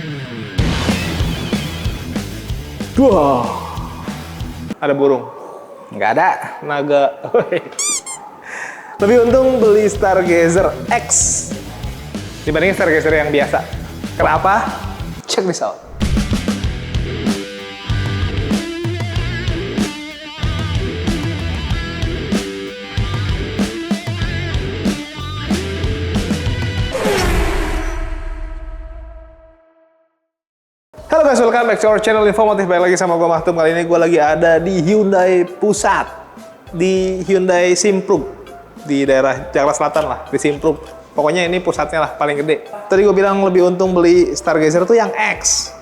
Wah. Ada burung? Nggak ada. Naga. Lebih untung beli Stargazer X dibandingin Stargazer yang biasa. Kenapa? Check this out. Halo guys, welcome back to our channel informatif. Balik lagi sama gue Mahtum. Kali ini gue lagi ada di Hyundai Pusat, di Hyundai Simpruk, di daerah Jakarta Selatan lah, di Simpruk. Pokoknya ini pusatnya lah, paling gede. Tadi gue bilang lebih untung beli Stargazer tuh yang X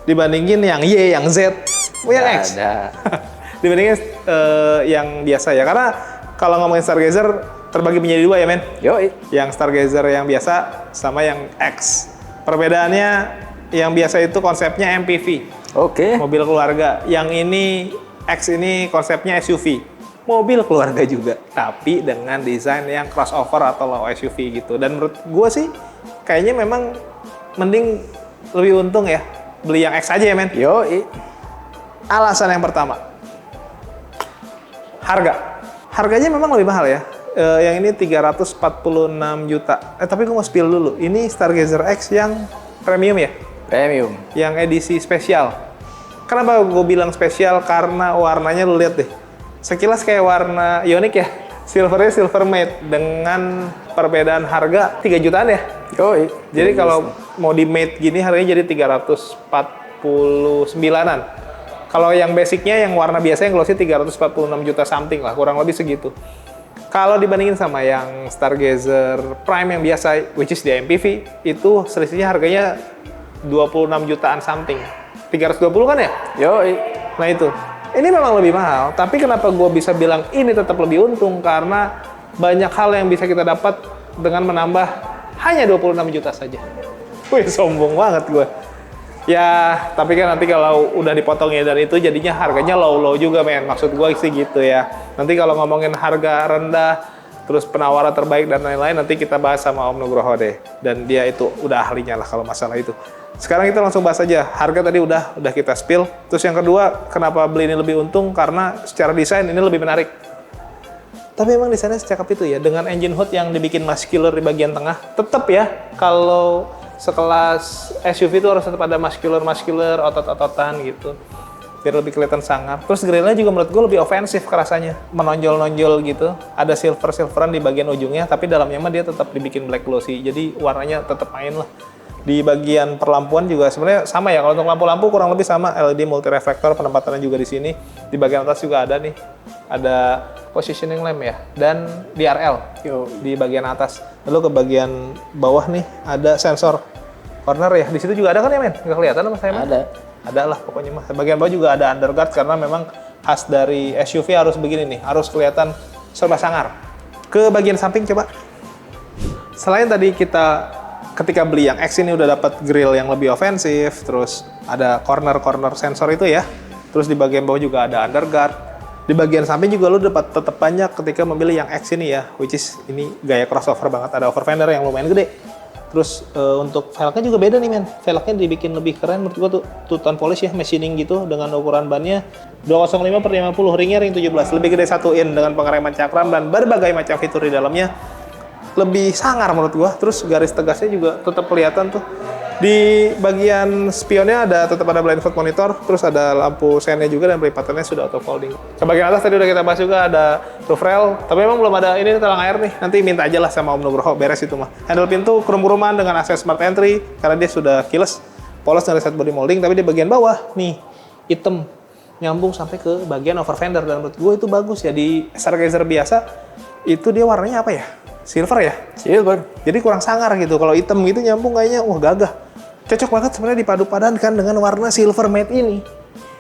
dibandingin yang Y, yang Z. Yang X. Ada. Dibandingin yang biasa ya. Karena kalau ngomongin Stargazer terbagi menjadi dua ya men. Yoi. Yang Stargazer yang biasa sama yang X. Perbedaannya yang biasa itu konsepnya MPV. Oke. Mobil keluarga. Yang ini X ini konsepnya SUV. Mobil keluarga juga, tapi dengan desain yang crossover atau low SUV gitu. Dan menurut gue sih, kayaknya memang mending lebih untung ya beli yang X aja ya men. Yoi. Alasan yang pertama, harga. Harganya memang lebih mahal ya. Yang ini 346 juta. Tapi gue mau spill dulu. Ini Stargazer X yang premium ya? Premium. Yang edisi spesial. Kenapa gue bilang spesial? Karena warnanya lu lihat deh. Sekilas kayak warna Ioniq ya. Silvernya silver matte dengan perbedaan harga 3 jutaan ya. Yoi. Jadi kalau mau di matte gini harganya jadi 349-an. Kalau yang basicnya yang warna biasa yang glossy 346 juta something lah, kurang lebih segitu. Kalau dibandingin sama yang Stargazer Prime yang biasa, which is di MPV, itu selisihnya harganya 26 jutaan something. 320 kan ya? Yoi. Nah itu. Ini memang lebih mahal, tapi kenapa gue bisa bilang ini tetap lebih untung? Karena banyak hal yang bisa kita dapat dengan menambah hanya 26 juta saja. Wih, sombong banget gue. Ya, tapi kan nanti kalau udah dipotongnya dari itu jadinya harganya low-low juga, men. Maksud gue sih gitu ya. Nanti kalau ngomongin harga rendah, terus penawaran terbaik dan lain-lain, nanti kita bahas sama Om Nugroho deh. Dan dia itu udah ahlinya lah kalau masalah itu. Sekarang kita langsung bahas aja. Harga tadi udah kita spill. Terus yang kedua, kenapa beli ini lebih untung? Karena secara desain ini lebih menarik. Tapi emang desainnya secakap itu ya. Dengan engine hood yang dibikin muscular di bagian tengah. Tetap ya, kalau sekelas SUV itu harus tetap ada muscular, otot-ototan gitu. Biar lebih kelihatan sangar. Terus grillnya juga menurut gue lebih ofensif kerasanya. Menonjol-nonjol gitu. Ada silver-silveran di bagian ujungnya, tapi dalamnya mah dia tetap dibikin black glossy. Jadi warnanya tetap main lah. Di bagian perlampuan juga sebenarnya sama ya. Kalau untuk lampu-lampu kurang lebih sama. LED multi reflektor, penempatannya juga di sini. Di bagian atas juga ada nih. Ada positioning lamp ya. Dan DRL di bagian atas. Lalu ke bagian bawah nih ada sensor corner ya. Di situ juga ada kan ya men? Nggak kelihatan apa saya men? Ada lah pokoknya mah. Bagian bawah juga ada underguard karena memang khas dari SUV harus begini nih. Harus kelihatan serba sangar. Ke bagian samping coba. Selain tadi kita ketika beli yang X ini udah dapat grill yang lebih ofensif, terus ada corner sensor itu ya. Terus di bagian bawah juga ada underguard. Di bagian samping juga lu dapat tetap banyak ketika memilih yang X ini ya, which is ini gaya crossover banget. Ada over fender yang lumayan gede. Terus untuk velgnya juga beda nih men. Velgnya dibikin lebih keren menurut gua tuh two-tone polish ya, machining gitu dengan ukuran bannya 205/50, ringnya ring 17, lebih gede 1 in dengan pengereman cakram dan berbagai macam fitur di dalamnya. Lebih sangar menurut gua. Terus garis tegasnya juga tetap kelihatan tuh. Di bagian spionnya tetap ada blind spot monitor, terus ada lampu sennya juga dan pelipatannya sudah auto folding. Ke bagian atas tadi udah kita bahas juga ada roof rail, tapi memang belum ada ini talang air nih. Nanti minta aja lah sama Om Nugroho beres itu mah. Handle pintu krum-kruman dengan akses smart entry karena dia sudah keyless, polos dan reset body molding, tapi di bagian bawah nih hitam nyambung sampai ke bagian over fender dan menurut gua itu bagus ya. Di Stargazer biasa itu dia warnanya apa ya? Silver ya? Silver. Jadi kurang sangar gitu. Kalau hitam gitu nyambung kayaknya wah gagah. Cocok banget sebenarnya dipadu-padankan dengan warna silver matte ini.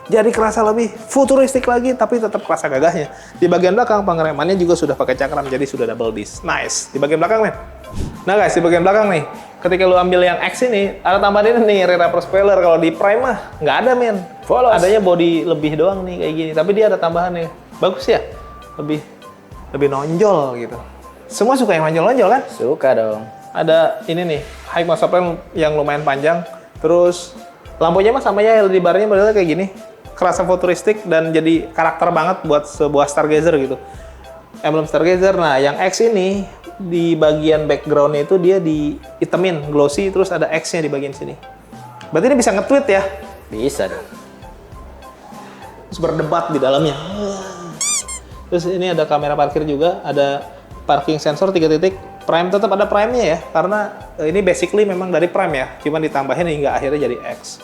Jadi kerasa lebih futuristik lagi tapi tetap kerasa gagahnya. Di bagian belakang pengeremannya juga sudah pakai cakram jadi sudah double disc. Nice. Di bagian belakang men. Nah guys, di bagian belakang nih. Ketika lu ambil yang X ini, ada tambahan ini nih rear upper spoiler. Kalau di Prime mah nggak ada men. Polos. Adanya body lebih doang nih kayak gini. Tapi dia ada tambahannya. Bagus ya. Lebih nonjol gitu. Semua suka yang nonjol-nonjol kan? Suka dong. Ada ini nih, high exhaust fan yang lumayan panjang. Terus lampunya mah sama ya, LED barnya modelnya kayak gini. Kerasa futuristik dan jadi karakter banget buat sebuah Stargazer gitu. Emblem Stargazer. Nah, yang X ini di bagian backgroundnya itu dia dihitemin, glossy, terus ada X-nya di bagian sini. Berarti ini bisa nge-tweet ya? Bisa dong. Terus berdebat di dalamnya. Terus ini ada kamera parkir juga, ada parking sensor 3 titik. Prime tetap ada prime-nya ya, karena ini basically memang dari prime ya, cuman ditambahin hingga akhirnya jadi X.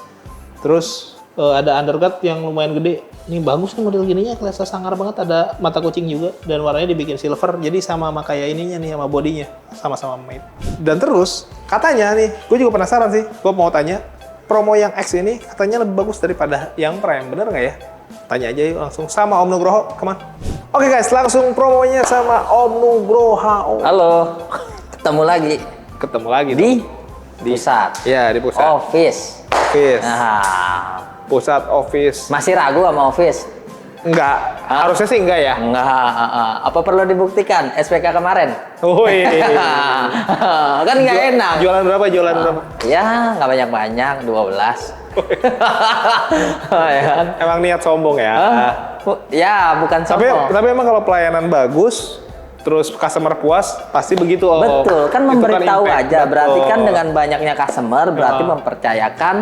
Terus ada underguard yang lumayan gede. Ini bagus nih model gininya, kelihatan sangar banget. Ada mata kucing juga dan warnanya dibikin silver, jadi sama kayak ininya nih, sama bodinya sama-sama mate. Dan terus katanya nih, gue juga penasaran sih, gue mau tanya, promo yang X ini katanya lebih bagus daripada yang prime, bener nggak ya? Tanya aja yuk langsung sama Om Nugroho, come on. Oke guys, langsung promonya sama Om Nugroho. Halo, ketemu lagi. Ketemu lagi Di di pusat. Ya, di pusat. Office. Office. Nah, Pusat office. masih ragu sama office? Enggak, harusnya sih enggak ya. Enggak. Apa perlu dibuktikan SPK kemarin? Woi. Kan nggak enak. Jualan berapa? Jualan berapa? Ya, nggak banyak-banyak, 12. Ya kan? Emang niat sombong ya. Ya, bukan sombong. Tapi emang kalau pelayanan bagus, terus customer puas, pasti begitu. Betul, kan itu memberitahu impact. aja. Berarti kan Betul. dengan banyaknya customer, berarti mempercayakan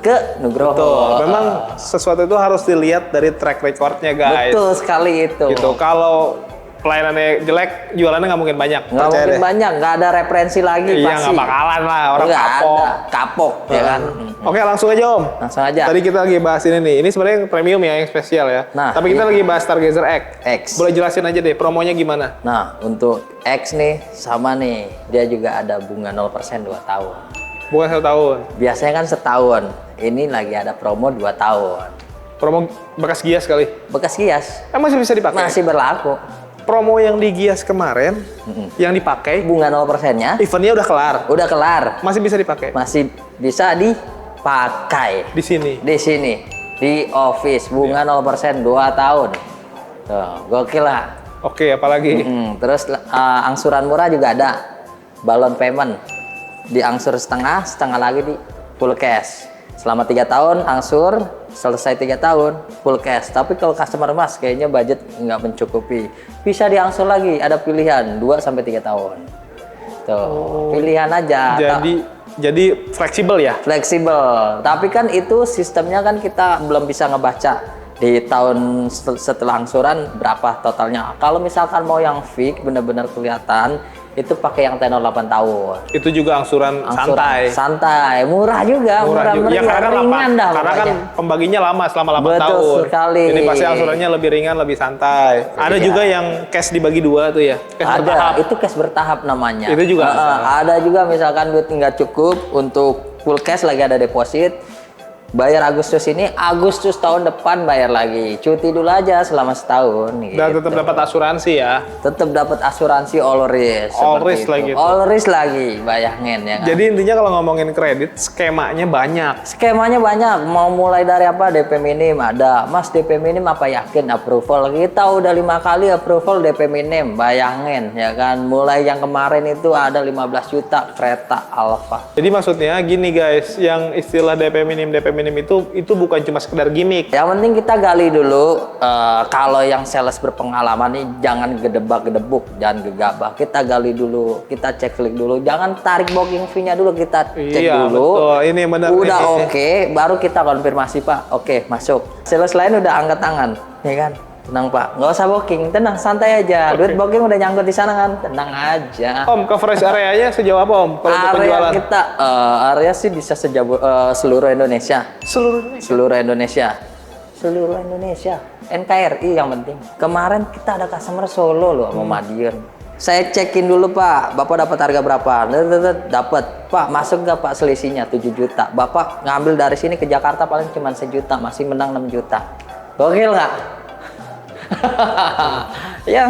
ke Nugroho. Betul. Memang sesuatu itu harus dilihat dari track recordnya guys. Betul sekali itu. Gitu. Kalau pelayanannya jelek, jualannya nggak mungkin banyak. Nggak Percaya mungkin deh. banyak, nggak ada referensi lagi Iya, pasti. nggak bakalan lah, orang Nggak kapok. ada. Kapok, ya kan? Oke, langsung aja Om. Langsung aja. Tadi kita lagi bahas ini nih. Ini sebenarnya yang premium ya, yang spesial ya. Nah, tapi kita lagi bahas Stargazer X. X. Boleh jelasin aja deh, promonya gimana? Nah, untuk X nih, sama nih. Dia juga ada bunga 0% 2 tahun. Bukan 1 tahun. Biasanya kan setahun. Ini lagi ada promo 2 tahun. Promo bekas Gias kali. Bekas Gias Masih bisa dipakai? masih berlaku. Promo yang di Gias kemarin, yang dipakai, Bunga 0%-nya eventnya udah kelar. udah kelar. Masih bisa dipakai? Masih bisa dipakai. Di sini. Di sini. Di office. Bunga 0% 2 tahun. Tuh, gokil lah. Oke, apalagi? Terus angsuran murah juga ada. Balon payment. Diangsur setengah, setengah lagi di full cash. Selama 3 tahun angsur, selesai 3 tahun full cash. Tapi kalau customer mas kayaknya budget nggak mencukupi, bisa diangsur lagi, ada pilihan 2 sampai 3 tahun. Tuh, pilihan aja. Jadi fleksibel ya? Fleksibel. Tapi kan itu sistemnya kan kita belum bisa ngebaca di tahun setelah angsuran berapa totalnya. Kalau misalkan mau yang fix benar-benar kelihatan, itu pakai yang tenor 8 tahun. Itu juga angsuran santai. Santai, murah juga, murah juga. Ya, meriah, karena kan ringan dah karena kan pokoknya. pembaginya lama selama 8 Betul tahun. sekali. Jadi pasti angsurannya lebih ringan, lebih santai. Ada Iya. juga yang cash dibagi 2 tuh ya. Cash bertahap. Ada, itu cash bertahap namanya. Itu juga ada juga misalkan duit nggak cukup untuk full cash lagi ada deposit. Bayar Agustus ini, Agustus tahun depan bayar lagi. Cuti dulu aja selama setahun. Gitu. Dan tetap dapat asuransi ya. Tetap dapat asuransi all risk. All seperti risk itu. lagi tuh. All risk lagi, bayangin ya kan. Jadi intinya kalau ngomongin kredit, skemanya banyak. Skemanya banyak, mau mulai dari apa? DP minim ada. Mas DP minim apa yakin approval? Kita udah 5 kali approval DP minim, bayangin ya kan. Mulai yang kemarin itu ada 15 juta kereta Alfa. Jadi maksudnya gini guys, yang istilah DP minim itu bukan cuma sekedar gimmick. Yang penting kita gali dulu. Kalau yang sales berpengalaman nih jangan gedebak-gedebuk, jangan gegabah. Kita gali dulu, kita cek klik dulu. Jangan tarik booking fee-nya dulu, kita cek Iya, dulu. betul. Ini benar. Udah Ini. oke, baru kita konfirmasi Pak. Oke, masuk. Sales lain udah angkat tangan, ya kan? Tenang Pak, nggak usah booking, tenang, santai aja. Duit booking udah nyangkut di sana kan, tenang aja. Om, coverage areanya sejauh apa Om? Kalau untuk Area penjualan? kita, area sih bisa seluruh Indonesia. Seluruh Indonesia. Seluruh Indonesia. Seluruh Indonesia. NKRI yang penting. Kemarin kita ada customer Solo loh sama Madiun. Saya cekin dulu Pak, Bapak dapat harga berapa? Dapat. Pak, masuk nggak Pak selisihnya 7 juta. Bapak ngambil dari sini ke Jakarta paling cuma 1 juta, masih menang 6 juta. Gokil nggak? Ya,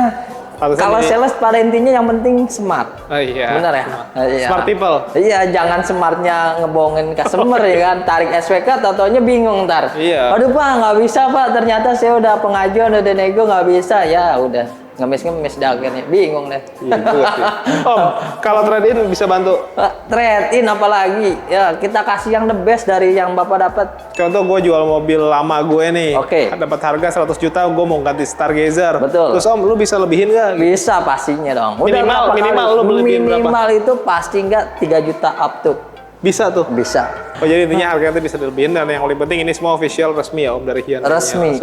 kalau sales pada intinya yang penting smart. Oh iya. Benar ya? Iya. Smart people. Iya, jangan smartnya ngebohongin customer ya kan. Tarik SPK, tau-taunya bingung ntar. Iya. Aduh Pak, nggak bisa Pak. Ternyata saya udah pengajuan, udah nego nggak bisa. Ya udah, ngemis dah akhirnya, bingung deh. Iya, juga sih. Om, kalau trade-in bisa bantu? Trade in apalagi, ya kita kasih yang the best dari yang Bapak dapat. Contoh gue jual mobil lama gue nih, Oke. dapat harga 100 juta, gue mau ganti Stargazer. Betul. Terus Om, lu bisa lebihin nggak? Bisa pastinya dong. Minimal- berapa minimal kali? lu beliin berapa? Minimal itu pasti nggak 3 juta up to. Bisa tuh. Bisa. Oh jadi intinya harganya tuh bisa dilebihin, dan yang paling penting ini semua official resmi ya Om dari Hyundai. Resmi.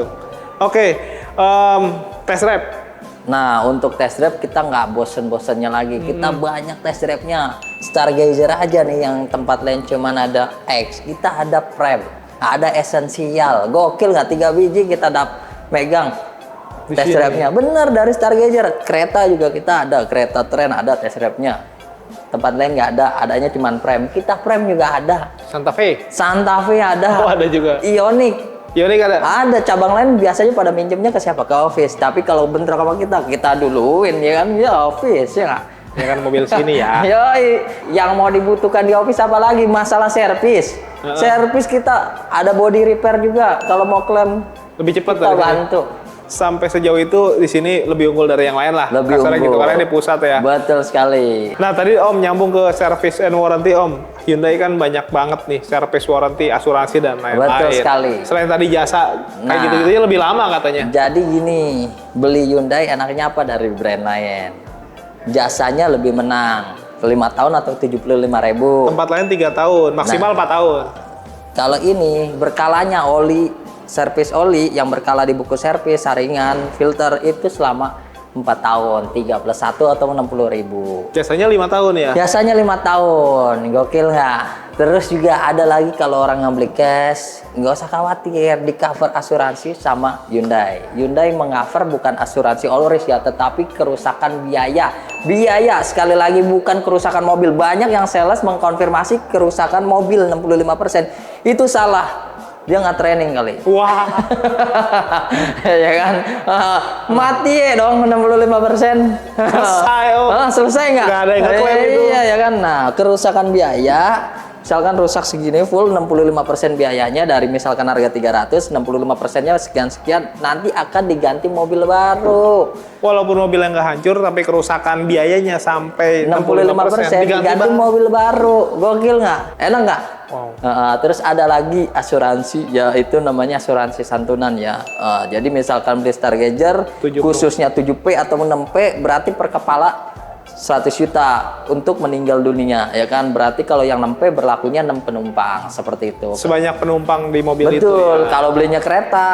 Oke, test drive. Nah, untuk test drive kita nggak bosen-bosennya lagi. Kita banyak test drive-nya. Stargazer aja nih yang tempat lain cuman ada X. Kita ada Prem, ada Essential. Gokil nggak? 3 biji kita megang test Iya, drive-nya. Bener dari Stargazer. Kereta juga kita ada. Kereta tren ada test drive-nya. Tempat lain nggak ada. Adanya cuman Prem. Kita Prem juga ada. Santa Fe. Santa Fe ada. Oh ada juga. Ioniq. Yonik ada. Ada cabang lain biasanya pada minjemnya ke siapa? Ke office. Tapi kalau bentrok sama kita duluin ya kan, ya office ya nggak? Ya kan mobil sini ya. Yoi, yang mau dibutuhkan di office apa lagi? Masalah servis. Servis kita ada body repair juga. Kalau mau klaim Lebih cepat kita dari sini. bantu. Sampai sejauh itu di sini lebih unggul dari yang lain lah. Lebih Kasarnya unggul. gitu karena di pusat ya. Betul sekali. Nah tadi Om nyambung ke service and warranty Om. Hyundai kan banyak banget nih service warranty, asuransi dan lain-lain. Betul sekali. Selain tadi jasa kayak Nah. gitu-gitu lebih lama katanya. Jadi gini, beli Hyundai enaknya apa dari brand lain? Jasanya lebih menang. 5 tahun atau 75.000. Tempat lain 3 tahun, maksimal 4 tahun. Kalau ini berkalanya oli, servis oli yang berkala di buku servis, saringan, filter itu selama 4 tahun, 3 plus 1 atau 60.000. Jasanya 5 tahun ya? Biasanya 5 tahun, gokil nggak? Terus juga ada lagi kalau orang ngebeli cash, nggak usah khawatir, di cover asuransi sama Hyundai. Hyundai meng-cover bukan asuransi all risk ya, tetapi kerusakan biaya. Biaya, sekali lagi bukan kerusakan mobil. Banyak yang sales mengkonfirmasi kerusakan mobil 65%. Itu salah. Dia nggak training kali. Wah, Ya kan? Mati ya dong 65%. Selesai, Om. Selesai nggak? Nggak ada yang ngeklaim itu. Iya ya kan. Nah, kerusakan biaya misalkan rusak segini full 65% biayanya dari misalkan harga 300, 65%-nya sekian-sekian, nanti akan diganti mobil baru. walaupun mobilnya nggak hancur, tapi kerusakan biayanya sampai 65% diganti Bang. mobil baru. Gokil nggak? Enak nggak? Wow. Terus ada lagi asuransi, yaitu namanya asuransi santunan ya. Jadi misalkan beli Stargazer 70. khususnya 7P atau 6P berarti per kepala 100 juta untuk meninggal dunia ya kan. Berarti kalau yang 6P berlakunya 6 penumpang seperti itu. Sebanyak penumpang di mobil itu Betul, ya. kalau belinya kereta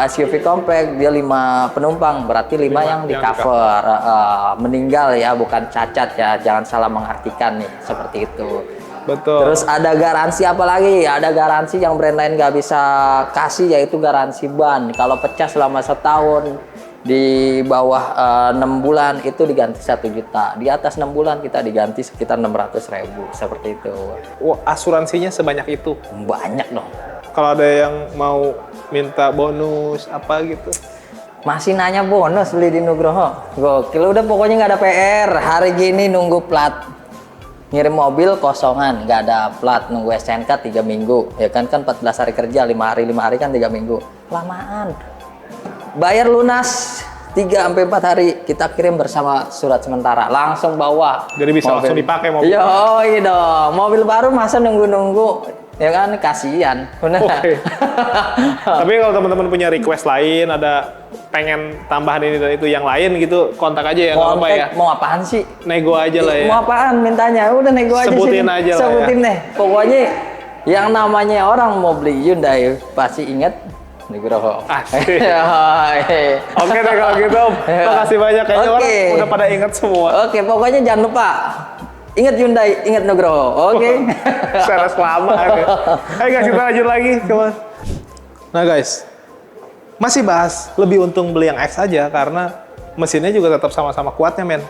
SUV compact dia 5 penumpang berarti 5 yang di yang cover. Meninggal ya, bukan cacat ya, jangan salah mengartikan nih seperti itu. Betul. Terus ada garansi apa lagi? Ada garansi yang brand lain nggak bisa kasih, yaitu garansi ban. Kalau pecah selama setahun, di bawah 6 bulan itu diganti 1 juta. Di atas 6 bulan kita diganti sekitar 600.000 seperti itu. Wah, asuransinya sebanyak itu. Banyak dong. Kalau ada yang mau minta bonus apa gitu. Masih nanya bonus beli di Nugroho. Gokil, udah pokoknya nggak ada PR. Hari gini nunggu plat. Ngirim mobil kosongan, nggak ada plat, nunggu STNK 3 minggu. Ya kan 14 hari kerja, 5 hari kan 3 minggu. Lamaan. Bayar lunas 3-4 hari, kita kirim bersama surat sementara. Langsung bawa. Jadi bisa langsung dipakai mobil. Yoi dong. Mobil baru masa nunggu-nunggu. Ya kan, kasihan. Bener. Oke. Tapi kalau teman-teman punya request lain, ada pengen tambahan ini dan itu yang lain gitu, kontak aja ya, nggak apa-apa ya. Mau apaan sih? Nego aja lah ya. Mau apaan mintanya? Udah nego aja Sebutin sini. aja lah ya. Sebutin deh. Pokoknya yang namanya orang mau beli Hyundai pasti ingat Nugroho. Asik. Yoi. Oke deh kalau gitu, Om. Makasih banyak. Kayaknya Oke. orang udah pada ingat semua. Oke, pokoknya jangan lupa ingat Hyundai, ingat Nugroho. Oke. Secara selama. Ayo guys, kita lanjut lagi. Come on. Nah guys, masih bahas lebih untung beli yang X aja karena mesinnya juga tetap sama-sama kuatnya, men.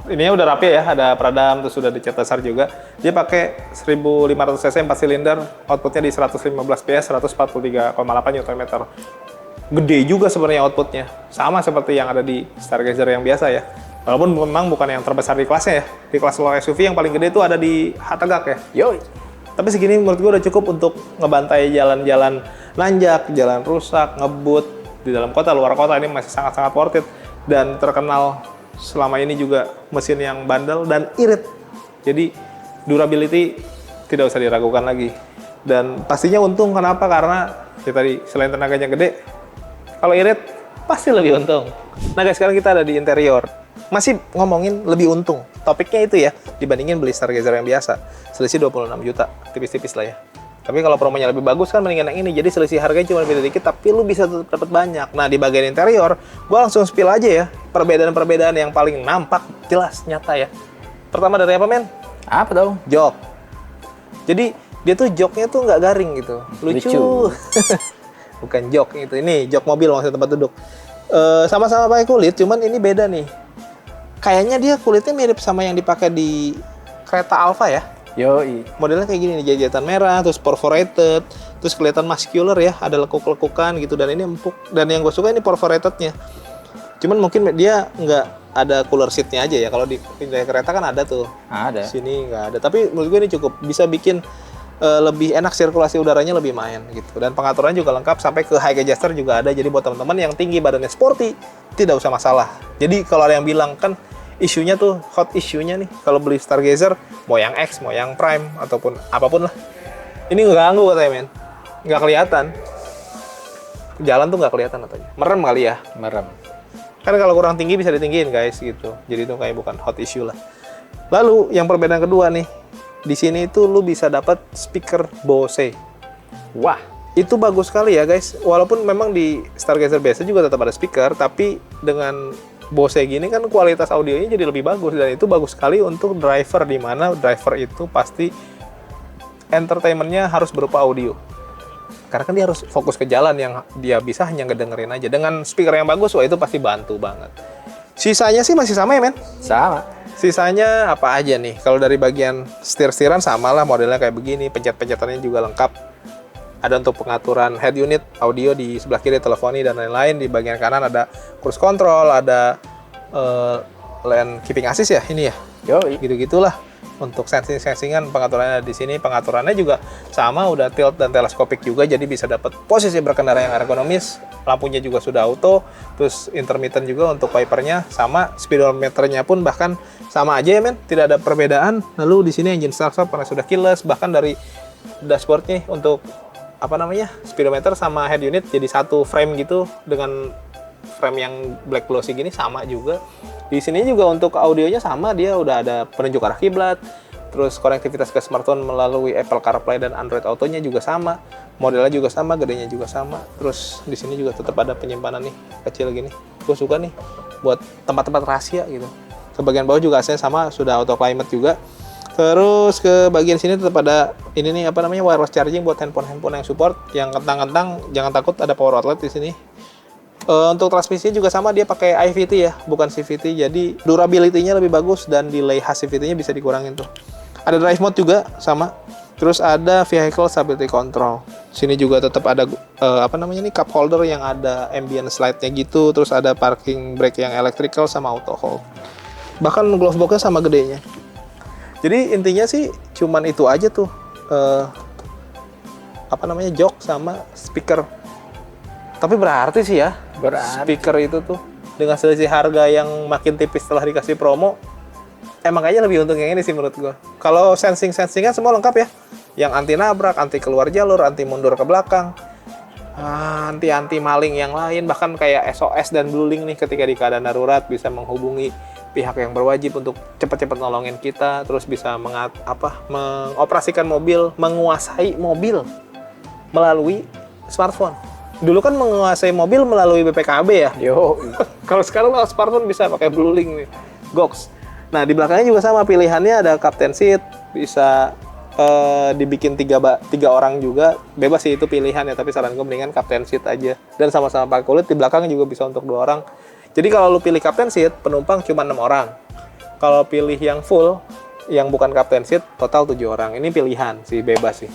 Ininya udah rapi ya, ada peredam, terus sudah dicat dasar juga. Dia pakai 1500 cc 4 silinder, outputnya di 115 PS, 143,8 Nm. Gede juga sebenarnya outputnya, sama seperti yang ada di Stargazer yang biasa ya. Walaupun memang bukan yang terbesar di kelasnya ya. Di kelas low SUV yang paling gede itu ada di Hatagak ya. Yoi. Tapi segini menurut gue udah cukup untuk ngebantai jalan-jalan nanjak, jalan rusak, ngebut di dalam kota, luar kota. Ini masih sangat-sangat worth it. dan terkenal selama ini juga mesin yang bandel dan irit. Jadi durability tidak usah diragukan lagi. Dan pastinya untung, kenapa? Karena ya tadi selain tenaganya gede, kalau irit pasti lebih untung. Nah guys, sekarang kita ada di interior. Masih ngomongin lebih untung. Topiknya itu ya, dibandingin beli Stargazer yang biasa. Selisih 26 juta, tipis-tipis lah ya. Tapi kalau promonya lebih bagus kan mendingan yang ini. Jadi selisih harganya cuma beda dikit, tapi lu bisa tetap dapat banyak. Nah, di bagian interior, gua langsung spill aja ya. Perbedaan-perbedaan yang paling nampak, jelas, nyata ya. Pertama dari apa, men? Apa dong? Jok. Jadi, dia tuh joknya tuh nggak garing gitu. Lucu. Bukan jok itu. Ini jok mobil maksudnya tempat duduk. Sama-sama pakai kulit, cuman ini beda nih. Kayaknya dia kulitnya mirip sama yang dipakai di kereta Alfa ya. Yoi. Modelnya kayak gini nih, jajatan merah, terus perforated, terus kelihatan muscular ya, ada lekuk-lekukan gitu, dan ini empuk. Dan yang gue suka ini perforatednya. Cuman mungkin dia nggak ada cooler seatnya aja ya. Kalau di kereta kan ada tuh. Ada. Sini nggak ada. Tapi menurut gue ini cukup bisa bikin lebih enak, sirkulasi udaranya lebih main gitu. Dan pengaturannya juga lengkap, sampai ke high adjuster juga ada. Jadi buat teman-teman yang tinggi badannya sporty, tidak usah masalah. Jadi kalau ada yang bilang kan isunya tuh, hot isunya nih, kalau beli Stargazer, mau yang X, mau yang Prime, ataupun apapun lah. Ini nggak ganggu katanya, men. Nggak kelihatan. Jalan tuh nggak kelihatan katanya. Merem kali ya. Merem. Kan kalau kurang tinggi bisa ditinggiin guys gitu. Jadi itu kayak bukan hot issue lah. Lalu yang perbedaan kedua nih, di sini itu lu bisa dapat speaker Bose. Wah, itu bagus sekali ya guys. Walaupun memang di Stargazer biasa juga tetap ada speaker, tapi dengan Bose gini kan kualitas audionya jadi lebih bagus, dan itu bagus sekali untuk driver, di mana driver itu pasti entertainmentnya harus berupa audio. Karena kan dia harus fokus ke jalan yang dia bisa hanya ngedengerin aja. Dengan speaker yang bagus, wah itu pasti bantu banget. Sisanya sih masih sama ya, men? Sama. Sisanya apa aja nih? Kalau dari bagian setir-setiran sama lah, modelnya kayak begini. Pencet-pencetannya juga lengkap. Ada untuk pengaturan head unit, audio di sebelah kiri, teleponi, dan lain-lain. Di bagian kanan ada cruise control, ada lane keeping assist ya, ini ya? Yoi. Gitu-gitulah. Untuk sensing-sensingan pengaturannya di sini. Pengaturannya juga sama, udah tilt dan teleskopik juga, jadi bisa dapat posisi berkendara yang ergonomis. Lampunya juga sudah auto, terus intermittent juga untuk wipernya sama, speedometernya pun bahkan sama aja ya, men. Tidak ada perbedaan. Lalu di sini engine start-stop karena sudah keyless, bahkan dari dashboardnya untuk apa namanya, speedometer sama head unit jadi satu frame gitu, dengan frame yang black glossy gini sama juga. Di sini juga untuk audionya sama, dia udah ada penunjuk arah kiblat, terus konektivitas ke smartphone melalui Apple CarPlay dan Android Auto-nya juga sama, modelnya juga sama, gedenya juga sama. Terus di sini juga tetap ada penyimpanan nih, kecil gini. Gue suka nih buat tempat-tempat rahasia gitu. Ke bagian bawah juga AC sama, sudah auto climate juga. Terus ke bagian sini tetap ada ini nih, apa namanya, wireless charging buat handphone yang support, yang kentang-kentang. Jangan takut, ada power outlet di sini. Untuk transmisi juga sama, dia pakai IVT ya, bukan CVT. Jadi durability-nya lebih bagus dan delay CVT-nya bisa dikurangin tuh. Ada drive mode juga sama. Terus ada vehicle stability control. Sini juga tetap ada apa namanya nih, cup holder yang ada ambient slide-nya gitu. Terus ada parking brake yang electrical sama auto hold. Bahkan glove box-nya sama gedenya. Jadi intinya sih cuman itu aja tuh, apa namanya, jok sama speaker. Tapi berarti sih ya, speaker itu tuh dengan selisih harga yang makin tipis setelah dikasih promo, emang kayaknya lebih untung yang ini sih menurut gua. Kalau sensingan semua lengkap ya, yang anti nabrak, anti keluar jalur, anti mundur ke belakang, anti maling yang lain, bahkan kayak SOS dan blueling nih ketika di keadaan darurat bisa menghubungi pihak yang berwajib untuk cepat-cepat nolongin kita, terus bisa mengoperasikan mobil, menguasai mobil melalui smartphone. Dulu kan menguasai mobil melalui BPKB ya. Yo. Kalau sekarang kalau smartphone bisa pakai blueling nih, Gox. Nah di belakangnya juga sama, pilihannya ada captain seat, bisa dibikin tiga orang juga, bebas sih itu pilihan ya. Tapi saran gue mendingan captain seat aja. Dan sama-sama pakai kulit, di belakang juga bisa untuk 2 orang. Jadi kalau lu pilih captain seat, penumpang cuma 6 orang. Kalau pilih yang full, yang bukan captain seat, total 7 orang. Ini pilihan sih, bebas sih.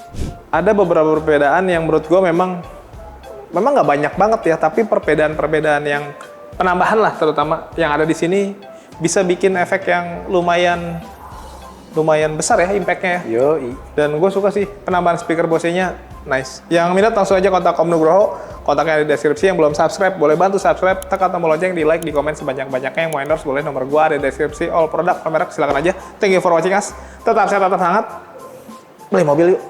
Ada beberapa perbedaan yang menurut gue memang nggak banyak banget ya, tapi perbedaan-perbedaan yang penambahan lah, terutama yang ada di sini, bisa bikin efek yang lumayan besar ya impact-nya ya. Yoi. Dan gue suka sih penambahan speaker Bose-nya, nice. Yang minat langsung aja kontak Om Nugroho. kontaknya ada di deskripsi. Yang belum subscribe, boleh bantu subscribe, tekan tombol lonceng, di like, di komen sebanyak-banyaknya. Yang mau endorse, boleh nomor gua ada di deskripsi. All produk, merek, silakan aja. Thank you for watching us. Tetap sehat, tetap hangat. Beli mobil yuk.